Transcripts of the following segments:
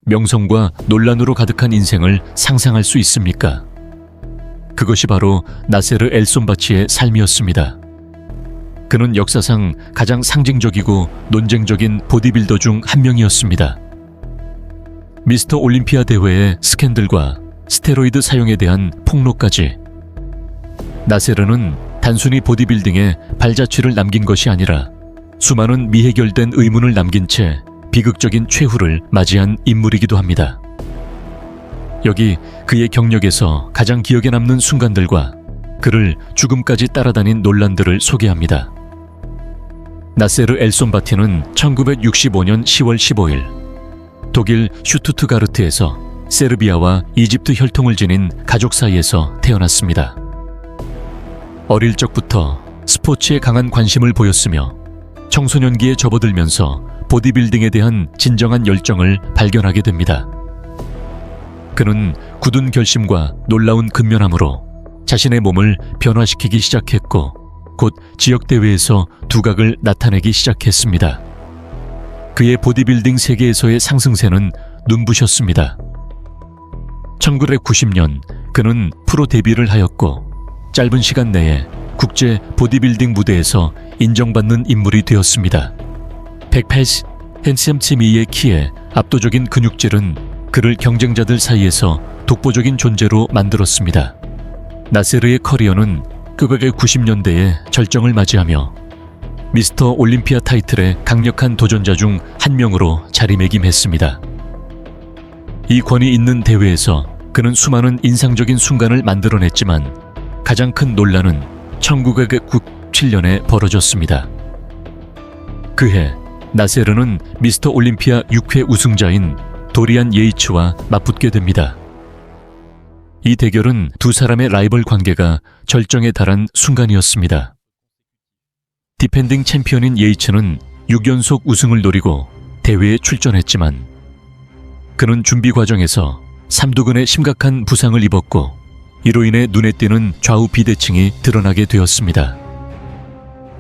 명성과 논란으로 가득한 인생을 상상할 수 있습니까? 그것이 바로 나세르 엘손바치의 삶이었습니다. 그는 역사상 가장 상징적이고 논쟁적인 보디빌더 중 한 명이었습니다. 미스터 올림피아 대회의 스캔들과 스테로이드 사용에 대한 폭로까지. 나세르는 단순히 보디빌딩에 발자취를 남긴 것이 아니라 수많은 미해결된 의문을 남긴 채 비극적인 최후를 맞이한 인물이기도 합니다. 여기 그의 경력에서 가장 기억에 남는 순간들과 그를 죽음까지 따라다닌 논란들을 소개합니다. 나세르 엘손바티는 1965년 10월 15일 독일 슈투트가르트에서 세르비아와 이집트 혈통을 지닌 가족 사이에서 태어났습니다. 어릴 적부터 스포츠에 강한 관심을 보였으며 청소년기에 접어들면서 보디빌딩에 대한 진정한 열정을 발견하게 됩니다. 그는 굳은 결심과 놀라운 근면함으로 자신의 몸을 변화시키기 시작했고 곧 지역대회에서 두각을 나타내기 시작했습니다. 그의 보디빌딩 세계에서의 상승세는 눈부셨습니다. 1990년 그는 프로 데뷔를 하였고 짧은 시간 내에 국제 보디빌딩 무대에서 인정받는 인물이 되었습니다. 180cm의 키에 압도적인 근육질은 그를 경쟁자들 사이에서 독보적인 존재로 만들었습니다. 나세르의 커리어는 1990년대에 절정을 맞이하며 미스터 올림피아 타이틀의 강력한 도전자 중 한 명으로 자리매김했습니다. 이 권위 있는 대회에서 그는 수많은 인상적인 순간을 만들어냈지만 가장 큰 논란은 1997년에 벌어졌습니다. 그해 나세르는 미스터 올림피아 6회 우승자인 도리안 예이츠와 맞붙게 됩니다. 이 대결은 두 사람의 라이벌 관계가 절정에 달한 순간이었습니다. 디펜딩 챔피언인 예이츠는 6연속 우승을 노리고 대회에 출전했지만 그는 준비 과정에서 삼두근에 심각한 부상을 입었고 이로 인해 눈에 띄는 좌우 비대칭이 드러나게 되었습니다.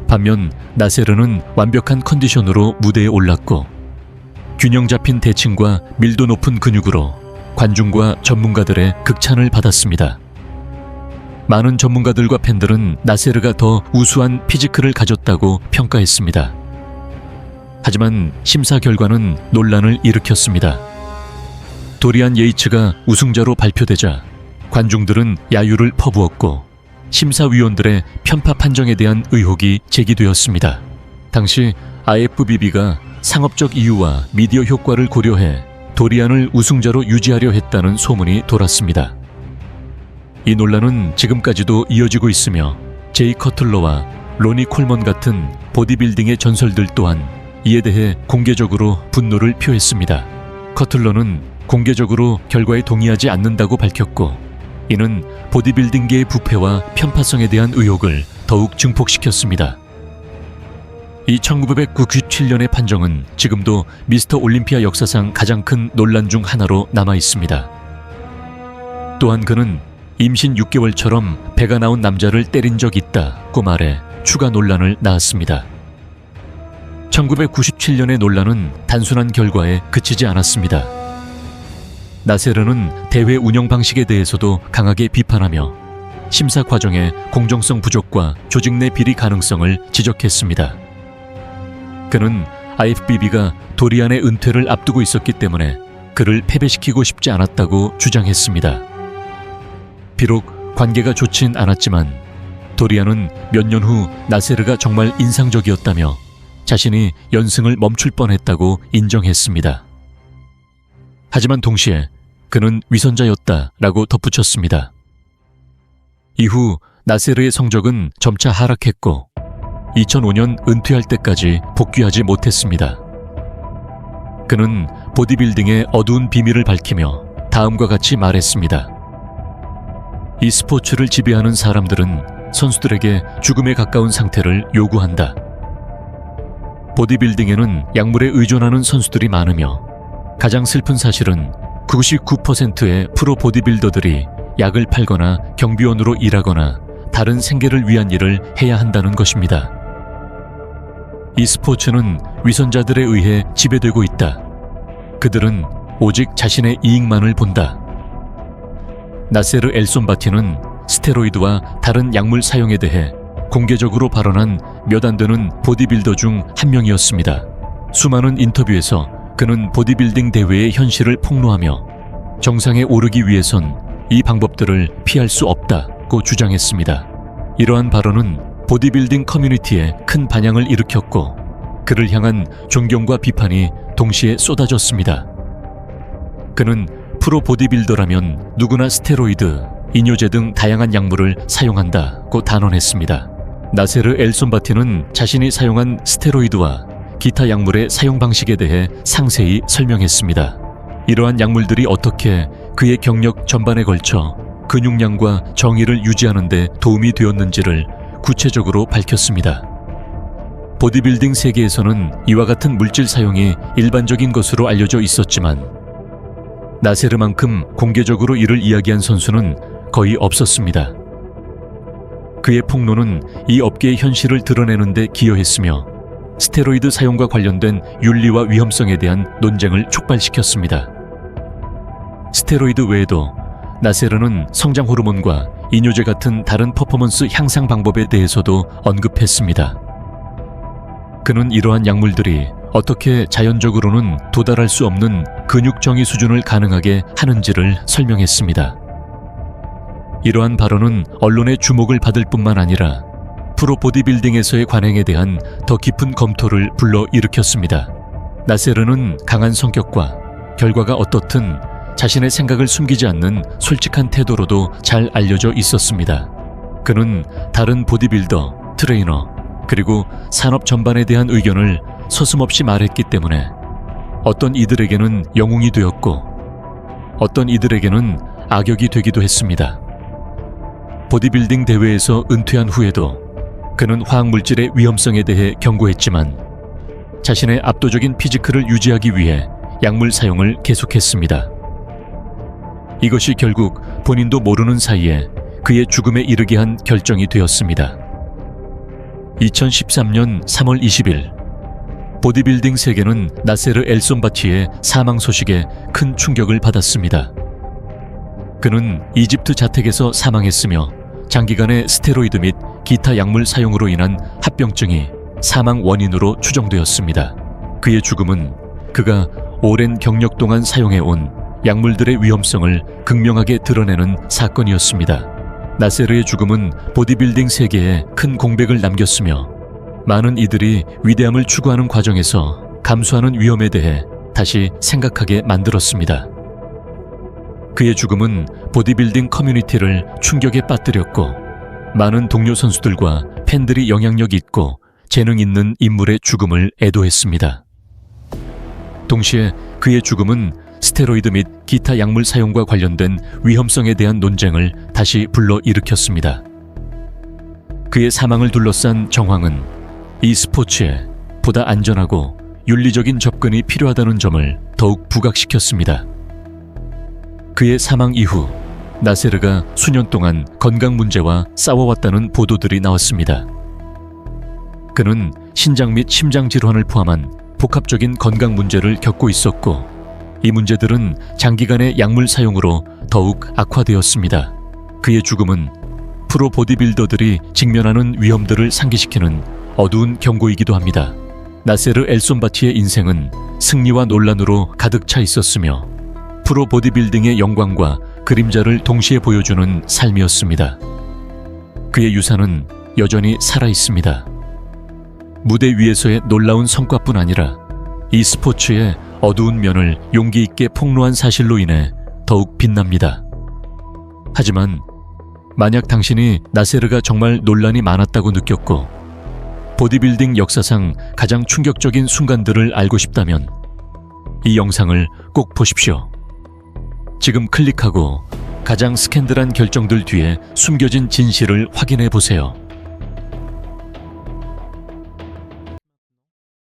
반면 나세르는 완벽한 컨디션으로 무대에 올랐고 균형 잡힌 대칭과 밀도 높은 근육으로 관중과 전문가들의 극찬을 받았습니다. 많은 전문가들과 팬들은 나세르가 더 우수한 피지컬을 가졌다고 평가했습니다. 하지만 심사 결과는 논란을 일으켰습니다. 도리안 예이츠가 우승자로 발표되자 관중들은 야유를 퍼부었고 심사위원들의 편파 판정에 대한 의혹이 제기되었습니다. 당시 IFBB가 상업적 이유와 미디어 효과를 고려해 도리안을 우승자로 유지하려 했다는 소문이 돌았습니다. 이 논란은 지금까지도 이어지고 있으며 제이 커틀러와 로니 콜먼 같은 보디빌딩의 전설들 또한 이에 대해 공개적으로 분노를 표했습니다. 커틀러는 공개적으로 결과에 동의하지 않는다고 밝혔고 이는 보디빌딩계의 부패와 편파성에 대한 의혹을 더욱 증폭시켰습니다. 이 1997년의 판정은 지금도 미스터 올림피아 역사상 가장 큰 논란 중 하나로 남아 있습니다. 또한 그는 임신 6개월처럼 배가 나온 남자를 때린 적 있다고 말해 추가 논란을 낳았습니다. 1997년의 논란은 단순한 결과에 그치지 않았습니다. 나세르는 대회 운영 방식에 대해서도 강하게 비판하며 심사 과정의 공정성 부족과 조직 내 비리 가능성을 지적했습니다. 그는 IFBB가 도리안의 은퇴를 앞두고 있었기 때문에 그를 패배시키고 싶지 않았다고 주장했습니다. 비록 관계가 좋진 않았지만 도리안은 몇 년 후 나세르가 정말 인상적이었다며 자신이 연승을 멈출 뻔했다고 인정했습니다. 하지만 동시에 그는 위선자였다라고 덧붙였습니다. 이후 나세르의 성적은 점차 하락했고 2005년 은퇴할 때까지 복귀하지 못했습니다. 그는 보디빌딩의 어두운 비밀을 밝히며 다음과 같이 말했습니다. 이 스포츠를 지배하는 사람들은 선수들에게 죽음에 가까운 상태를 요구한다. 보디빌딩에는 약물에 의존하는 선수들이 많으며 가장 슬픈 사실은 99%의 프로 보디빌더들이 약을 팔거나 경비원으로 일하거나 다른 생계를 위한 일을 해야 한다는 것입니다. 이 스포츠는 위선자들에 의해 지배되고 있다. 그들은 오직 자신의 이익만을 본다. 나세르 엘손바티는 스테로이드와 다른 약물 사용에 대해 공개적으로 발언한 몇 안 되는 보디빌더 중 한 명이었습니다. 수많은 인터뷰에서 그는 보디빌딩 대회의 현실을 폭로하며 정상에 오르기 위해선 이 방법들을 피할 수 없다고 주장했습니다. 이러한 발언은 보디빌딩 커뮤니티에 큰 반향을 일으켰고 그를 향한 존경과 비판이 동시에 쏟아졌습니다. 그는 프로 보디빌더라면 누구나 스테로이드, 이뇨제 등 다양한 약물을 사용한다고 단언했습니다. 나세르 엘손바티는 자신이 사용한 스테로이드와 기타 약물의 사용 방식에 대해 상세히 설명했습니다. 이러한 약물들이 어떻게 그의 경력 전반에 걸쳐 근육량과 정의를 유지하는 데 도움이 되었는지를 구체적으로 밝혔습니다. 보디빌딩 세계에서는 이와 같은 물질 사용이 일반적인 것으로 알려져 있었지만 나세르만큼 공개적으로 이를 이야기한 선수는 거의 없었습니다. 그의 폭로는 이 업계의 현실을 드러내는 데 기여했으며 스테로이드 사용과 관련된 윤리와 위험성에 대한 논쟁을 촉발시켰습니다. 스테로이드 외에도 나세르는 성장 호르몬과 이뇨제 같은 다른 퍼포먼스 향상 방법에 대해서도 언급했습니다. 그는 이러한 약물들이 어떻게 자연적으로는 도달할 수 없는 근육 정의 수준을 가능하게 하는지를 설명했습니다. 이러한 발언은 언론의 주목을 받을 뿐만 아니라 프로 보디빌딩에서의 관행에 대한 더 깊은 검토를 불러일으켰습니다. 나세르는 강한 성격과 결과가 어떻든 자신의 생각을 숨기지 않는 솔직한 태도로도 잘 알려져 있었습니다. 그는 다른 보디빌더, 트레이너, 그리고 산업 전반에 대한 의견을 서슴없이 말했기 때문에 어떤 이들에게는 영웅이 되었고 어떤 이들에게는 악역이 되기도 했습니다. 보디빌딩 대회에서 은퇴한 후에도 그는 화학물질의 위험성에 대해 경고했지만 자신의 압도적인 피지컬을 유지하기 위해 약물 사용을 계속했습니다. 이것이 결국 본인도 모르는 사이에 그의 죽음에 이르게 한 결정이 되었습니다. 2013년 3월 20일 보디빌딩 세계는 나세르 엘손바티의 사망 소식에 큰 충격을 받았습니다. 그는 이집트 자택에서 사망했으며 장기간의 스테로이드 및 기타 약물 사용으로 인한 합병증이 사망 원인으로 추정되었습니다. 그의 죽음은 그가 오랜 경력 동안 사용해온 약물들의 위험성을 극명하게 드러내는 사건이었습니다. 나세르의 죽음은 보디빌딩 세계에 큰 공백을 남겼으며 많은 이들이 위대함을 추구하는 과정에서 감수하는 위험에 대해 다시 생각하게 만들었습니다. 그의 죽음은 보디빌딩 커뮤니티를 충격에 빠뜨렸고 많은 동료 선수들과 팬들이 영향력 있고 재능 있는 인물의 죽음을 애도했습니다. 동시에 그의 죽음은 스테로이드 및 기타 약물 사용과 관련된 위험성에 대한 논쟁을 다시 불러일으켰습니다. 그의 사망을 둘러싼 정황은 이 스포츠에 보다 안전하고 윤리적인 접근이 필요하다는 점을 더욱 부각시켰습니다. 그의 사망 이후 나세르가 수년 동안 건강 문제와 싸워왔다는 보도들이 나왔습니다. 그는 신장 및 심장 질환을 포함한 복합적인 건강 문제를 겪고 있었고 이 문제들은 장기간의 약물 사용으로 더욱 악화되었습니다. 그의 죽음은 프로 보디빌더들이 직면하는 위험들을 상기시키는 어두운 경고이기도 합니다. 나세르 엘손바티의 인생은 승리와 논란으로 가득 차 있었으며 프로 보디빌딩의 영광과 그림자를 동시에 보여주는 삶이었습니다. 그의 유산은 여전히 살아있습니다. 무대 위에서의 놀라운 성과뿐 아니라 이 스포츠의 어두운 면을 용기 있게 폭로한 사실로 인해 더욱 빛납니다. 하지만 만약 당신이 나세르가 정말 논란이 많았다고 느꼈고 보디빌딩 역사상 가장 충격적인 순간들을 알고 싶다면 이 영상을 꼭 보십시오. 지금 클릭하고 가장 스캔들한 결정들 뒤에 숨겨진 진실을 확인해 보세요.